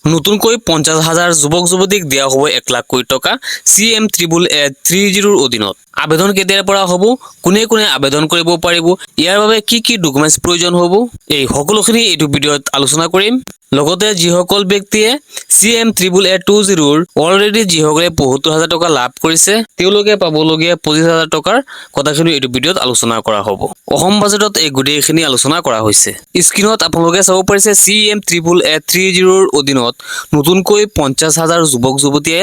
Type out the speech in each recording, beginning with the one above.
নতুনকৈ 50,000 যুৱক যুৱতীক দিয়া হ'ব 1 লাখ কোটি টকা CM300 অধীনত। আবেদন কেতিয়াৰ পৰা হ'ব, কোনে কোনে আবেদন কৰিব পাৰিব, ইয়াৰ বাবে কি কি ডকুমেণ্টছ প্ৰয়োজন হ'ব, এই সকলোখিনি এইটো ভিডিঅ'ত আলোচনা কৰিম। লগতে যিসকল ব্যক্তিয়ে CM300 অলৰেডি যিসকলে 72,000 টকা লাভ কৰিছে তেওঁলোকে পাবলগীয়া 25,000 টকাৰ কথাখিনি এইটো ভিডিঅ'ত আলোচনা কৰা হ'ব। অসম বাজেটত এই গোটেইখিনি আলোচনা কৰা হৈছে। স্ক্ৰীনত আপোনালোকে চাব পাৰিছে CM300 অধীনত নতুনকৈ 50,000 যুৱক যুৱতীয়ে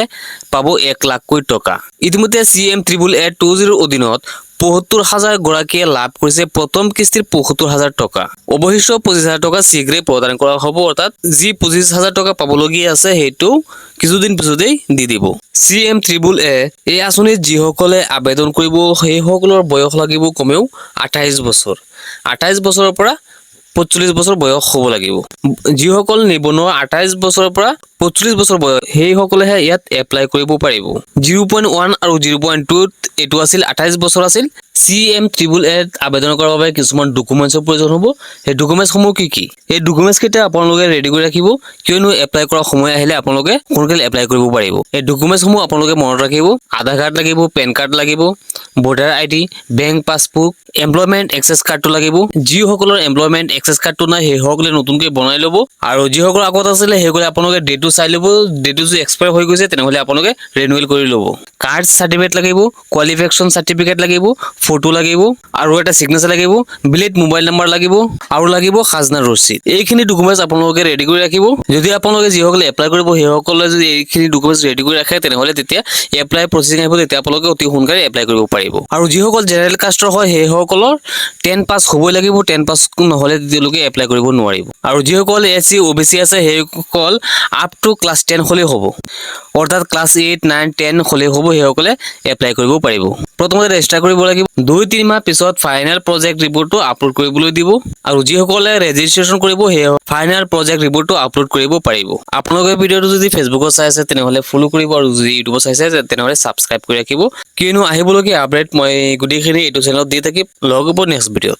পাব 1 লাখ কোটি টকা। ইতিমধ্যে CM300 অধীনত 72,000 গৰাকীয়ে লাভ কৰিছে প্ৰথম কিস্তিৰ 72,000 টকা। অৱশিষ্ট 25,000 টকা শীঘ্ৰেই প্ৰদান কৰা হ'ব, অৰ্থাৎ যি 25,000 টকা পাবলগীয়া আছে সেইটো কিছুদিন পিছতেই দি দিব। CM300 এই আঁচনিত যিসকলে আবেদন কৰিব সেইসকলৰ বয়স লাগিব কমেও 28 বছৰ। 28 বছৰৰ পৰা 45 বছৰ বয়স হ'ব লাগিব। যিসকল নিবনুৱা 28 বছৰৰ পৰা 45 বছৰ বয়স সেইসকলেহে ইয়াত এপ্লাই কৰিব পাৰিব। 0.1 আৰু 0.2 এইটো আছিল 28 বছৰ আছিল। CM300 আবেদন কৰাৰ বাবে কিছুমান ডকুমেণ্টছৰ প্ৰয়োজন হ'ব। সেই ডকুমেণ্টছসমূহ কি কি? এই ডকুমেণ্টছকেইটা আপোনালোকে ৰেডি কৰি ৰাখিব, কিয়নো এপ্লাই কৰাৰ সময় আহিলে আপোনালোকে সোনকালে এপ্লাই কৰিব পাৰিব। এই ডকুমেণ্টছসমূহ আপোনালোকে মনত ৰাখিব। আধাৰ কাৰ্ড লাগিব, পেন কাৰ্ড লাগিব, voter ID, bank passbook, employment access কাৰ্ডটো লাগিব। যিসকলৰ এমপ্লয়মেণ্ট এক্সেছ কাৰ্ডটো নাই সেইসকলে নতুনকৈ বনাই ল'ব, আৰু যিসকলৰ আগত আছিলে সেইসকলে আপোনালোকে ডেটটো চাই ল'ব। ডেটটো যদি এক্সপায়াৰ হৈ গৈছে তেনেহ'লে আপোনালোকে ৰিনিউৱেল কৰি ল'ব। কাষ্ট চাৰ্টিফিকেট লাগিব, কোৱালিফিকেশ্যন চাৰ্টিফিকেট লাগিব, ফটো লাগিব, আৰু এটা চিগনেচাৰ লাগিব, ভেলিড মোবাইল নম্বৰ লাগিব, আৰু লাগিব খাজনা ৰচিদ। এইখিনি ডকুমেণ্টছ আপোনালোকে ৰেডি কৰি ৰাখিব। যদি আপোনালোকে যিসকলে এপ্লাই কৰিব সেইসকলে যদি এইখিনি ডকুমেণ্টছ ৰেডি কৰি ৰাখে তেনেহ'লে তেতিয়া এপ্লাই প্ৰচেছিং আহিব, তেতিয়া আপোনালোকে অতি সোনকালে এপ্লাই কৰিব পাৰিব। আৰু যিসকল জেনেৰেল কাষ্টৰ হয় সেইসকলৰ 10 পাছ হ'বই লাগিব, 10 পাছ নহ'লে তেওঁলোকে এপ্লাই কৰিব নোৱাৰিব। আৰু যিসকল SC OBC আছে সেইসকল আপ টু ক্লাছ 10 হ'লেই হ'ব, অৰ্থাৎ ক্লাছ 8, 9, 10 হ'লেই হ'ব, সেইসকলে এপ্লাই কৰিব পাৰিব। প্ৰথমতে ৰেজিষ্টাৰ কৰিব লাগিব। 2-3 মাহ পিছত ফাইনেল প্ৰজেক্ট ৰিপৰ্টটো আপলোড কৰিবলৈ দিব, আৰু যিসকলে ৰেজিষ্ট্ৰেশ্যন কৰিব সেই ফাইনেল প্ৰজেক্ট ৰিপৰ্টটো আপলোড কৰিব পাৰিব। আপোনালোকে ভিডিঅ'টো যদি ফেচবুকত চাই আছে তেনেহ'লে ফ'ল' কৰিব, আৰু যদি ইউটিউবত চাইছে তেনেহ'লে ছাবস্ক্ৰাইব কৰি ৰাখিব, কিয়নো আহিবলগীয়া আপডেট মই গোটেইখিনি এইটো চেনেলত দি থাকিম। লগ হ'ব নেক্সট ভিডিঅ'ত।